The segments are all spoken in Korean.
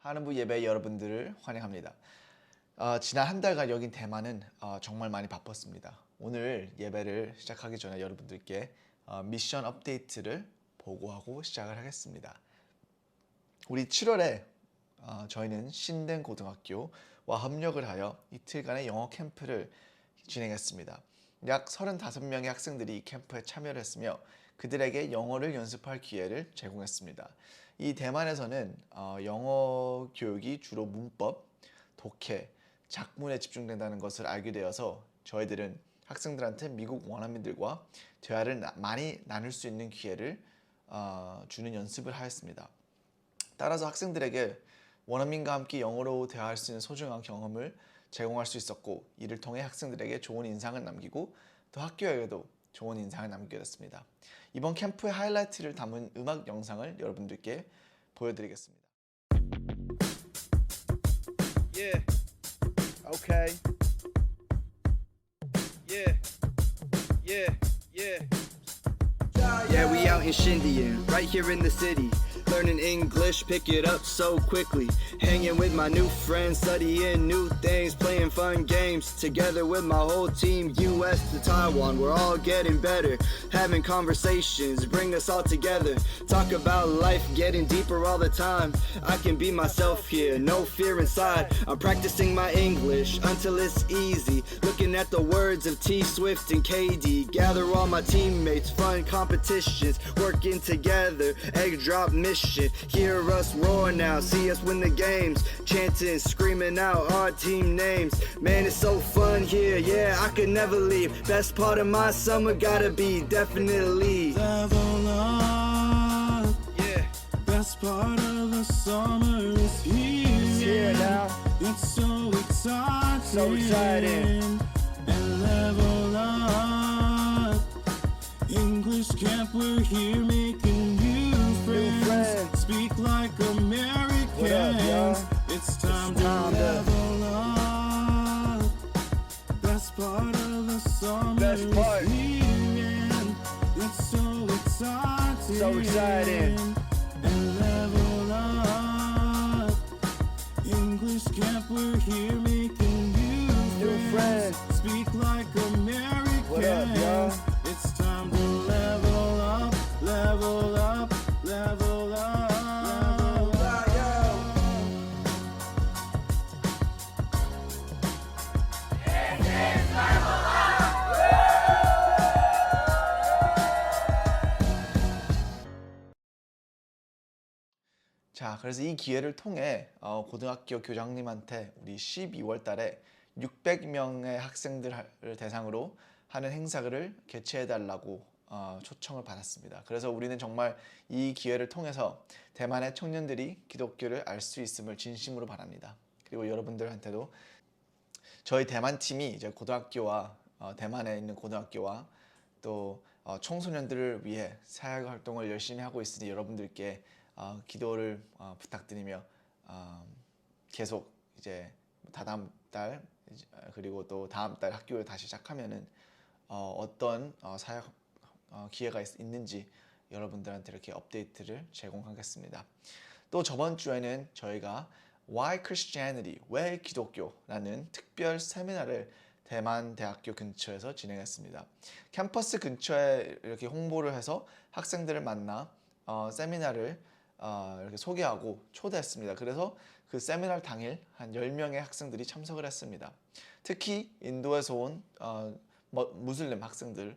하는부 예배 여러분들을 환영합니다. 지난 한 달간 여긴 대만은 정말 많이 바빴습니다. 오늘 예배를 시작하기 전에 여러분들께 미션 업데이트를 보고하고 시작을 하겠습니다. 우리 7월에 저희는 신댕 고등학교와 협력을 하여 이틀간의 영어 캠프를 진행했습니다. 약 35명의 학생들이 이 캠프에 참여를 했으며 그들에게 영어를 연습할 기회를 제공했습니다. 이 대만에서는 영어 교육이 주로 문법, 독해, 작문에 집중된다는 것을 알게 되어서 저희들은 학생들한테 미국 원어민들과 대화를 많이 나눌 수 있는 기회를 주는 연습을 하였습니다. 따라서 학생들에게 원어민과 함께 영어로 대화할 수 있는 소중한 경험을 제공할 수 있었고, 이를 통해 학생들에게 좋은 인상을 남기고 또 학교에게도 좋은 인상을 남기게 됐습니다. 이번 캠프의 하이라이트를 담은 음악 영상을 여러분들께 보여드리겠습니다. Yeah. Okay. Yeah. Yeah. Yeah. Yeah, we out in Shindian, right here in the city. Learning English, pick it up so quickly. Hanging with my new friends, studying new things, playing fun games. Together with my whole team, US to Taiwan, we're all getting better. Having conversations, bring us all together. Talk about life, getting deeper all the time. I can be myself here, no fear inside. I'm practicing my English until it's easy. Looking at the words of T Swift and KD. Gather all my teammates, fun competitions. Working together, egg drop mission. Hear us roar now, see us win the games. Chanting, screaming out our team names. Man, it's so fun here, yeah, I could never leave. Best part of my summer gotta be definitely Level up. Yeah, Best part of the summer is here. it's here now. It's so exciting. So exciting. And level up. English camp, we're here making new friends. Speak like Americans. What up, y'all? It's time to time to- level up. Best part of the summer Best part. is here. And it's so exciting. So exciting. And level up. English camp, we're here making new friends. Speak like Americans. What up, y'all? It's time to level up, level up, level up. 자, 그래서 이 기회를 통해 고등학교 교장님한테 우리 12월 달에 600명의 학생들을 대상으로 하는 행사를 개최해달라고 초청을 받았습니다. 그래서 우리는 정말 이 기회를 통해서 대만의 청년들이 기독교를 알 수 있음을 진심으로 바랍니다. 그리고 여러분들한테도 저희 대만 팀이 이제 고등학교와 대만에 있는 고등학교와 또 청소년들을 위해 사역 활동을 열심히 하고 있으니 여러분들께 기도를 부탁드리며 계속 이제 다다음 달 그리고 또 다음 달 학교를 다시 시작하면은 어떤 사역 기회가 있는지 여러분들한테 이렇게 업데이트를 제공하겠습니다. 또 저번 주에는 저희가 Why Christianity? 왜 기독교라는 특별 세미나를 대만 대학교 근처에서 진행했습니다. 캠퍼스 근처에 이렇게 홍보를 해서 학생들을 만나 세미나를 이렇게 소개하고 초대했습니다. 그래서 그 세미나 당일 한 10명의 학생들이 참석을 했습니다. 특히 인도에서 온 무슬림 학생들이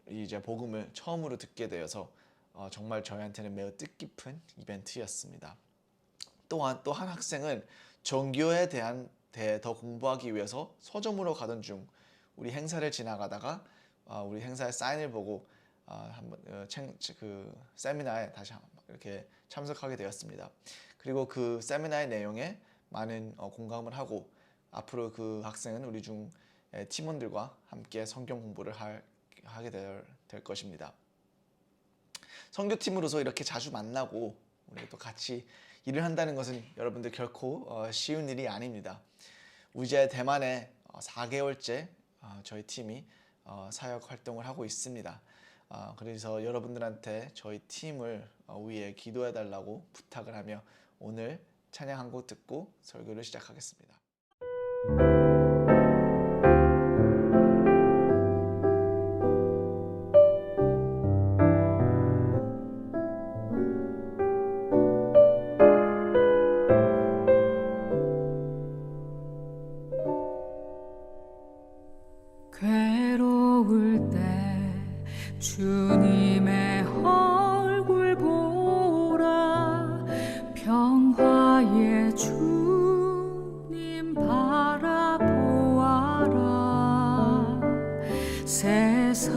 이제 복음을 처음으로 듣게 되어서 정말 저희한테는 매우 뜻깊은 이벤트였습니다. 또한 또 한 학생은 종교에 대한 더 공부하기 위해서 서점으로 가던 중 우리 행사를 지나가다가 우리 행사의 사인을 보고 한번 그 세미나에 다시 이렇게 참석하게 되었습니다. 그리고 그 세미나의 내용에 많은 공감을 하고 앞으로 그 학생은 우리 중 팀원들과 함께 성경 공부를 하게 될 것입니다. 선교팀으로서 이렇게 자주 만나고 우리 또 같이 일을 한다는 것은 여러분들 결코 쉬운 일이 아닙니다. 이제 대만에 4개월째 저희 팀이 사역 활동을 하고 있습니다. 그래서 여러분들한테 저희 팀을 위해 기도해 달라고 부탁을 하며 오늘 찬양 한 곡 듣고 설교를 시작하겠습니다. 괴로울 때 주님의 얼굴 보라 평화의 주님 바라보아라 세상에서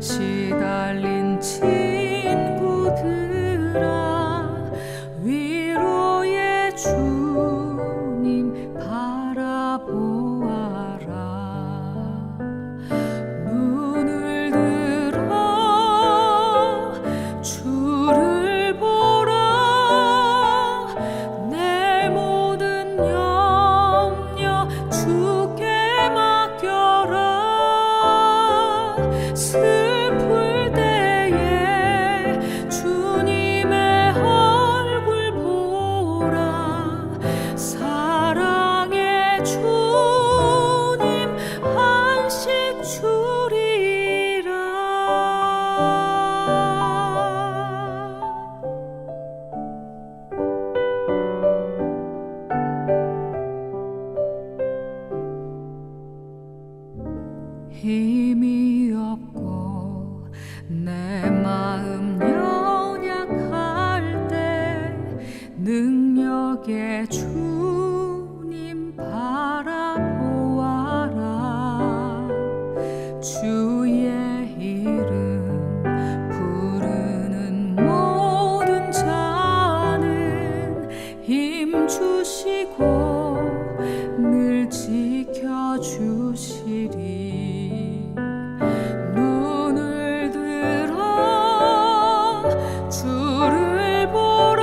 시달린 친구들아 위로의 주님 바라보아라 눈을 들어 주를 보라 내 모든 염려 주께 맡겨라 슬플 때에 주님의 얼굴 보라 사랑의 주님 안식 주리라 힘이 없고 내 마음 연약할 때 능력의 주님 바라보아라 주의 이름 부르는 모든 자는 힘 주시고 늘 지켜주시리 눈을 들어 주를 보라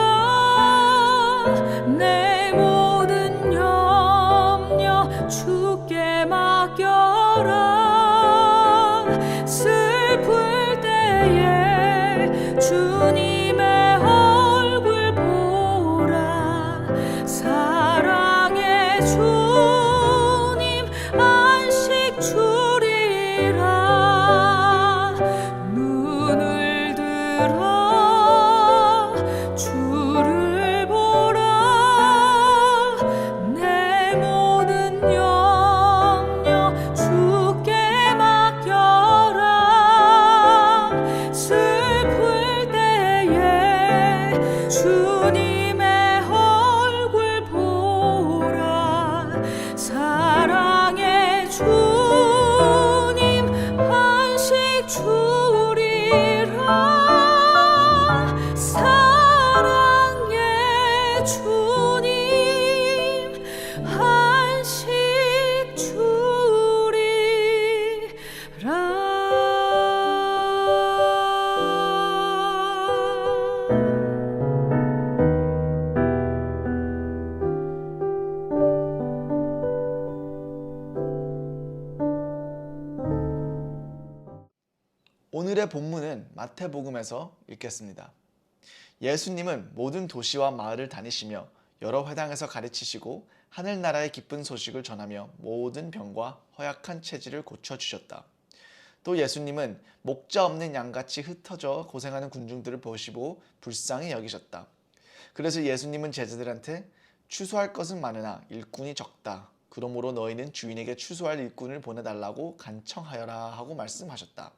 내 모든 염려 주께 맡겨라 슬플 때에 주님의 얼굴 보라 사랑의 주님 안식 주리라 눈을 들어 주를 보라 내 모든 염려 주께 맡겨라 슬플 때에 주님의 얼굴 보라 사랑의 주님 안식 주리라 사랑의 주님 안식 오늘의 본문은 마태복음에서 읽겠습니다. 예수님은 모든 도시와 마을을 다니시며 여러 회당에서 가르치시고 하늘나라의 기쁜 소식을 전하며 모든 병과 허약한 체질을 고쳐주셨다. 또 예수님은 목자 없는 양같이 흩어져 고생하는 군중들을 보시고 불쌍히 여기셨다. 그래서 예수님은 제자들한테 추수할 것은 많으나 일꾼이 적다. 그러므로 너희는 주인에게 추수할 일꾼을 보내달라고 간청하여라 하고 말씀하셨다.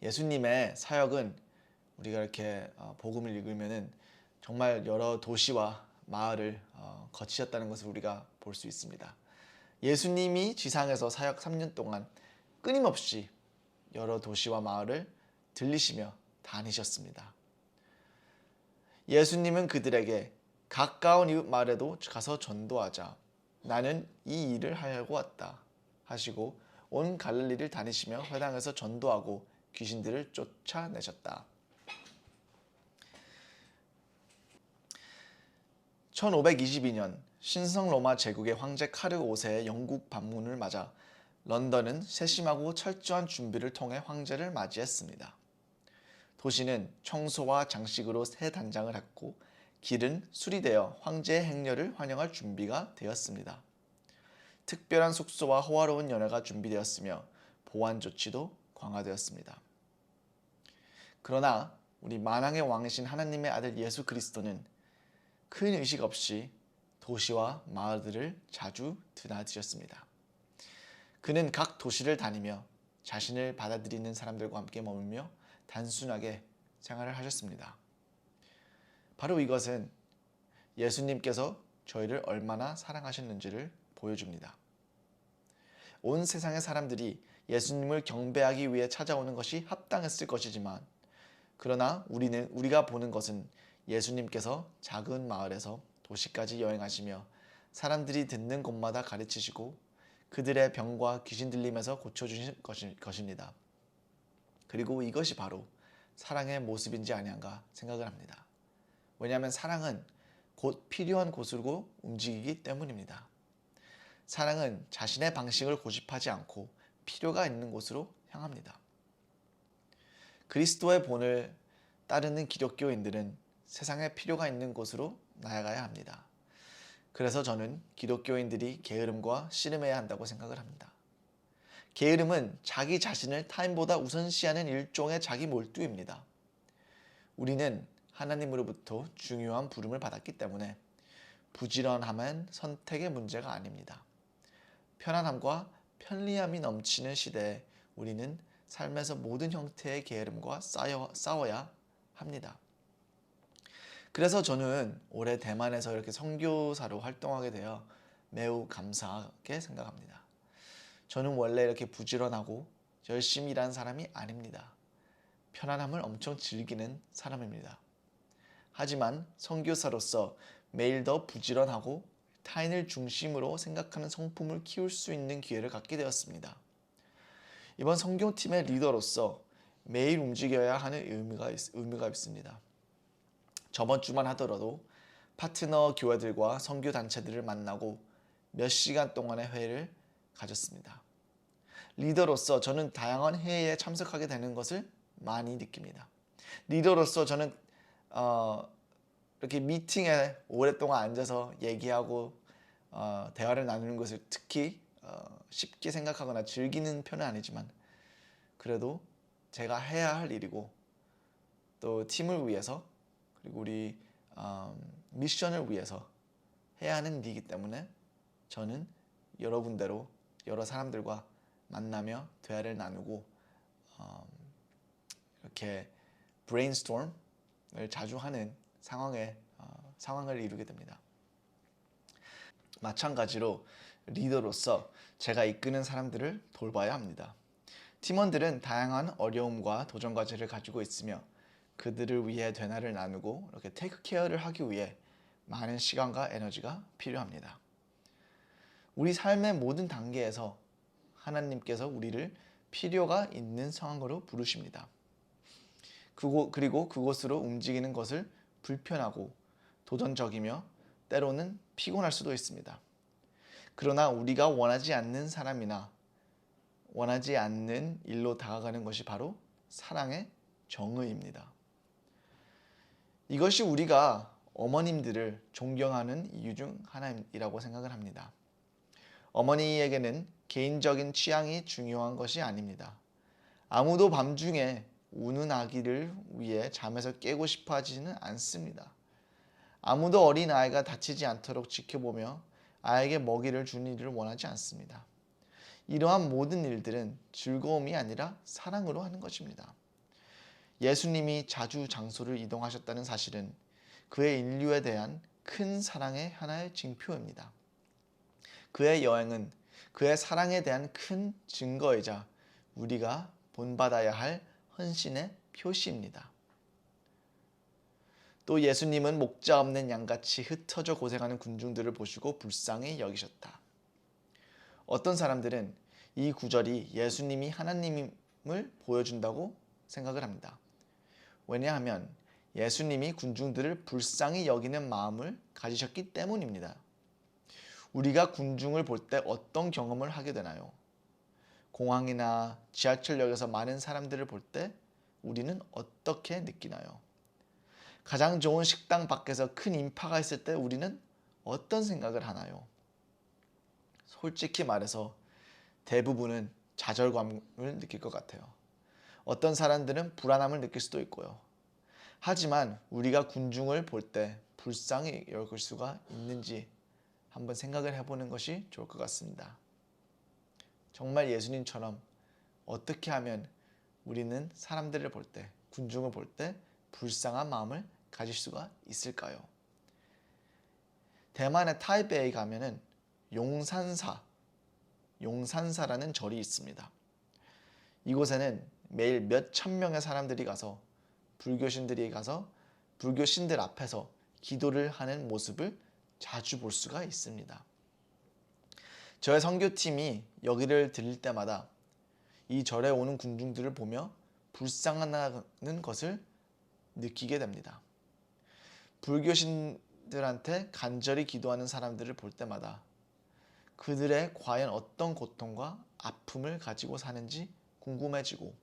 예수님의 사역은 우리가 이렇게 복음을 읽으면은 정말 여러 도시와 마을을 거치셨다는 것을 우리가 볼 수 있습니다. 예수님이 지상에서 사역 3년 동안 끊임없이 여러 도시와 마을을 들리시며 다니셨습니다. 예수님은 그들에게 가까운 이웃 마을에도 가서 전도하자. 나는 이 일을 하려고 왔다 하시고 온 갈릴리를 다니시며 회당에서 전도하고 귀신들을 쫓아내셨다. 1522년 신성 로마 제국의 황제 카르 5세의 영국 방문을 맞아 런던은 세심하고 철저한 준비를 통해 황제를 맞이했습니다. 도시는 청소와 장식으로 새 단장을 했고 길은 수리되어 황제의 행렬을 환영할 준비가 되었습니다. 특별한 숙소와 호화로운 연회가 준비되었으며 보안 조치도 강화되었습니다. 그러나 우리 만왕의 왕이신 하나님의 아들 예수 그리스도는 큰 의식 없이 도시와 마을들을 자주 드나드셨습니다. 그는 각 도시를 다니며 자신을 받아들이는 사람들과 함께 머물며 단순하게 생활을 하셨습니다. 바로 이것은 예수님께서 저희를 얼마나 사랑하셨는지를 보여줍니다. 온 세상의 사람들이 예수님을 경배하기 위해 찾아오는 것이 합당했을 것이지만 그러나 우리가 보는 것은 예수님께서 작은 마을에서 도시까지 여행하시며 사람들이 듣는 곳마다 가르치시고 그들의 병과 귀신 들림에서 고쳐주신 것입니다. 그리고 이것이 바로 사랑의 모습인지 아닌가 생각을 합니다. 왜냐하면 사랑은 곧 필요한 곳으로 움직이기 때문입니다. 사랑은 자신의 방식을 고집하지 않고 필요가 있는 곳으로 향합니다. 그리스도의 본을 따르는 기독교인들은 세상에 필요가 있는 곳으로 나아가야 합니다. 그래서 저는 기독교인들이 게으름과 씨름해야 한다고 생각을 합니다. 게으름은 자기 자신을 타인보다 우선시하는 일종의 자기 몰두입니다. 우리는 하나님으로부터 중요한 부름을 받았기 때문에 부지런함은 선택의 문제가 아닙니다. 편안함과 편리함이 넘치는 시대에 우리는 삶에서 모든 형태의 게으름과 싸워야 합니다. 그래서 저는 올해 대만에서 이렇게 선교사로 활동하게 되어 매우 감사하게 생각합니다. 저는 원래 이렇게 부지런하고 열심히 일하는 사람이 아닙니다. 편안함을 엄청 즐기는 사람입니다. 하지만 선교사로서 매일 더 부지런하고 타인을 중심으로 생각하는 성품을 키울 수 있는 기회를 갖게 되었습니다. 이번 선교팀의 리더로서 매일 움직여야 하는 의미가 있습니다. 저번 주만 하더라도 파트너 교회들과 선교 단체들을 만나고 몇 시간 동안의 회의를 가졌습니다. 리더로서 저는 다양한 회의에 참석하게 되는 것을 많이 느낍니다. 리더로서 저는 이렇게 미팅에 오랫동안 앉아서 얘기하고 대화를 나누는 것을 특히 쉽게 생각하거나 즐기는 편은 아니지만 그래도 제가 해야 할 일이고 또 팀을 위해서 그리고 우리 미션을 위해서 해야 하는 일이기 때문에 저는 여러분대로 여러 사람들과 만나며 대화를 나누고 이렇게 브레인스톰을 자주 하는 상황을 이루게 됩니다. 마찬가지로 리더로서 제가 이끄는 사람들을 돌봐야 합니다. 팀원들은 다양한 어려움과 도전 과제를 가지고 있으며 그들을 위해 대화를 나누고 이렇게 테이크 케어를 하기 위해 많은 시간과 에너지가 필요합니다. 우리 삶의 모든 단계에서 하나님께서 우리를 필요가 있는 상황으로 부르십니다. 그리고 그곳으로 움직이는 것을 불편하고 도전적이며 때로는 피곤할 수도 있습니다. 그러나 우리가 원하지 않는 사람이나 원하지 않는 일로 다가가는 것이 바로 사랑의 정의입니다. 이것이 우리가 어머님들을 존경하는 이유 중 하나이라고 생각을 합니다. 어머니에게는 개인적인 취향이 중요한 것이 아닙니다. 아무도 밤중에 우는 아기를 위해 잠에서 깨고 싶어 하지는 않습니다. 아무도 어린 아이가 다치지 않도록 지켜보며 아이에게 먹이를 주는 일을 원하지 않습니다. 이러한 모든 일들은 즐거움이 아니라 사랑으로 하는 것입니다. 예수님이 자주 장소를 이동하셨다는 사실은 그의 인류에 대한 큰 사랑의 하나의 징표입니다. 그의 여행은 그의 사랑에 대한 큰 증거이자 우리가 본받아야 할 헌신의 표시입니다. 또 예수님은 목자 없는 양같이 흩어져 고생하는 군중들을 보시고 불쌍히 여기셨다. 어떤 사람들은 이 구절이 예수님이 하나님을 보여준다고 생각을 합니다. 왜냐하면 예수님이 군중들을 불쌍히 여기는 마음을 가지셨기 때문입니다. 우리가 군중을 볼 때 어떤 경험을 하게 되나요? 공항이나 지하철역에서 많은 사람들을 볼 때 우리는 어떻게 느끼나요? 가장 좋은 식당 밖에서 큰 인파가 있을 때 우리는 어떤 생각을 하나요? 솔직히 말해서 대부분은 좌절감을 느낄 것 같아요. 어떤 사람들은 불안함을 느낄 수도 있고요. 하지만 우리가 군중을 볼 때 불쌍히 여길 수가 있는지 한번 생각을 해보는 것이 좋을 것 같습니다. 정말 예수님처럼 어떻게 하면 우리는 사람들을 볼 때, 군중을 볼 때 불쌍한 마음을 가질 수가 있을까요? 대만의 타이베이에 가면은 용산사라는 절이 있습니다. 이곳에는 매일 몇 천 명의 사람들이 가서 불교신들이 가서 불교신들 앞에서 기도를 하는 모습을 자주 볼 수가 있습니다. 저의 선교팀이 여기를 들릴 때마다 이 절에 오는 군중들을 보며 불쌍하다는 것을 느끼게 됩니다. 불교신들한테 간절히 기도하는 사람들을 볼 때마다 그들의 과연 어떤 고통과 아픔을 가지고 사는지 궁금해지고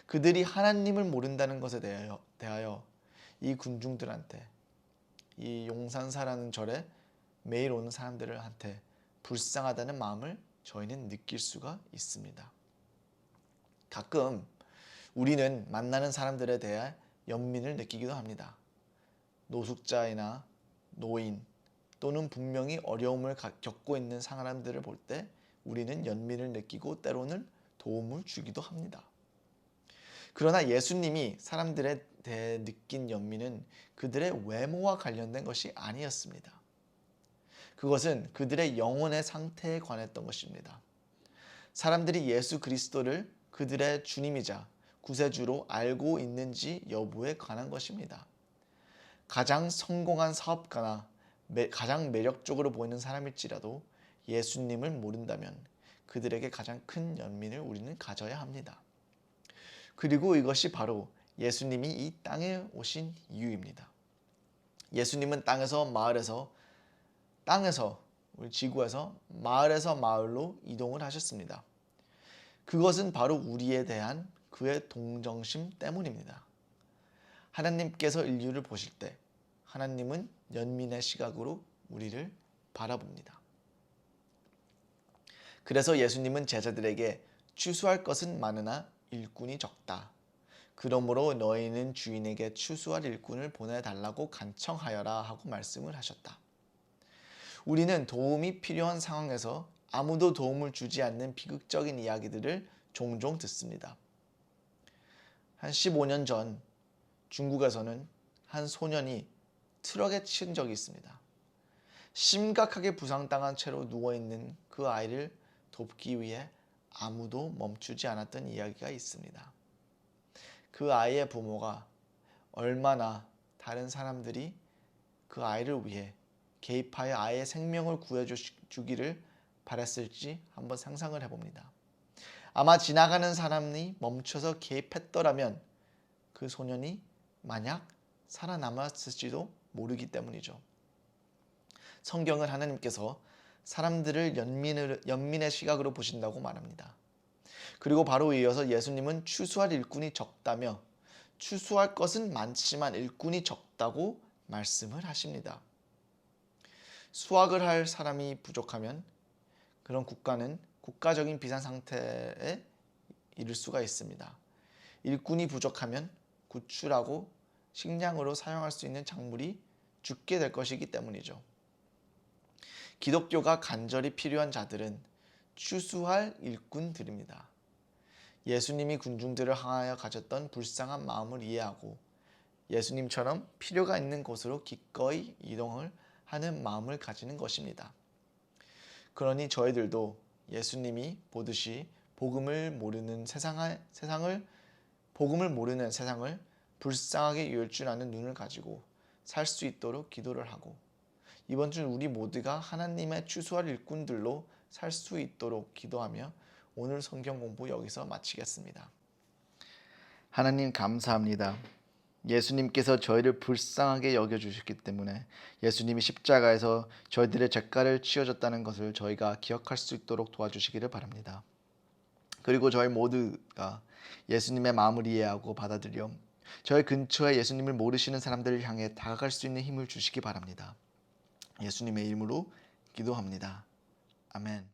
그들이 하나님을 모른다는 것에 대하여 이 군중들한테 이 용산사라는 절에 매일 오는 사람들한테 불쌍하다는 마음을 저희는 느낄 수가 있습니다. 가끔 우리는 만나는 사람들에 대해 연민을 느끼기도 합니다. 노숙자이나 노인 또는 분명히 어려움을 겪고 있는 사람들을 볼 때 우리는 연민을 느끼고 때로는 도움을 주기도 합니다. 그러나 예수님이 사람들에 대해 느낀 연민은 그들의 외모와 관련된 것이 아니었습니다. 그것은 그들의 영혼의 상태에 관했던 것입니다. 사람들이 예수 그리스도를 그들의 주님이자 구세주로 알고 있는지 여부에 관한 것입니다. 가장 성공한 사업가나 가장 매력적으로 보이는 사람일지라도 예수님을 모른다면 그들에게 가장 큰 연민을 우리는 가져야 합니다. 그리고 이것이 바로 예수님이 이 땅에 오신 이유입니다. 예수님은 우리 지구에서 마을에서 마을로 이동을 하셨습니다. 그것은 바로 우리에 대한 그의 동정심 때문입니다. 하나님께서 인류를 보실 때 하나님은 연민의 시각으로 우리를 바라봅니다. 그래서 예수님은 제자들에게 추수할 것은 많으나 일꾼이 적다. 그러므로 너희는 주인에게 추수할 일꾼을 보내달라고 간청하여라 하고 말씀을 하셨다. 우리는 도움이 필요한 상황에서 아무도 도움을 주지 않는 비극적인 이야기들을 종종 듣습니다. 한 15년 전 중국에서는 한 소년이 트럭에 치인 적이 있습니다. 심각하게 부상당한 채로 누워있는 그 아이를 돕기 위해 아무도 멈추지 않았던 이야기가 있습니다. 그 아이의 부모가 얼마나 다른 사람들이 그 아이를 위해 개입하여 아이의 생명을 구해주기를 바랬을지 한번 상상을 해봅니다. 아마 지나가는 사람이 멈춰서 개입했더라면 그 소년이 만약 살아남았을지도 모르기 때문이죠. 성경은 하나님께서 사람들을 연민의 시각으로 보신다고 말합니다. 그리고 바로 이어서 예수님은 추수할 일꾼이 적다며 추수할 것은 많지만 일꾼이 적다고 말씀을 하십니다. 수확을 할 사람이 부족하면 그런 국가는 국가적인 비상 상태에 이를 수가 있습니다. 일꾼이 부족하면 구출하고 식량으로 사용할 수 있는 작물이 죽게 될 것이기 때문이죠. 기독교가 간절히 필요한 자들은 추수할 일꾼들입니다. 예수님이 군중들을 향하여 가졌던 불쌍한 마음을 이해하고 예수님처럼 필요가 있는 곳으로 기꺼이 이동을 하는 마음을 가지는 것입니다. 그러니 저희들도 예수님이 보듯이 복음을 모르는 세상을 불쌍하게 여길 줄 아는 눈을 가지고 살 수 있도록 기도를 하고 이번 주 우리 모두가 하나님의 추수할 일꾼들로 살 수 있도록 기도하며 오늘 성경 공부 여기서 마치겠습니다. 하나님 감사합니다. 예수님께서 저희를 불쌍하게 여겨주셨기 때문에 예수님이 십자가에서 저희들의 죄가를 치워줬다는 것을 저희가 기억할 수 있도록 도와주시기를 바랍니다. 그리고 저희 모두가 예수님의 마음을 이해하고 받아들여 저의 근처에 예수님을 모르시는 사람들을 향해 다가갈 수 있는 힘을 주시기 바랍니다. 예수님의 이름으로 기도합니다. 아멘.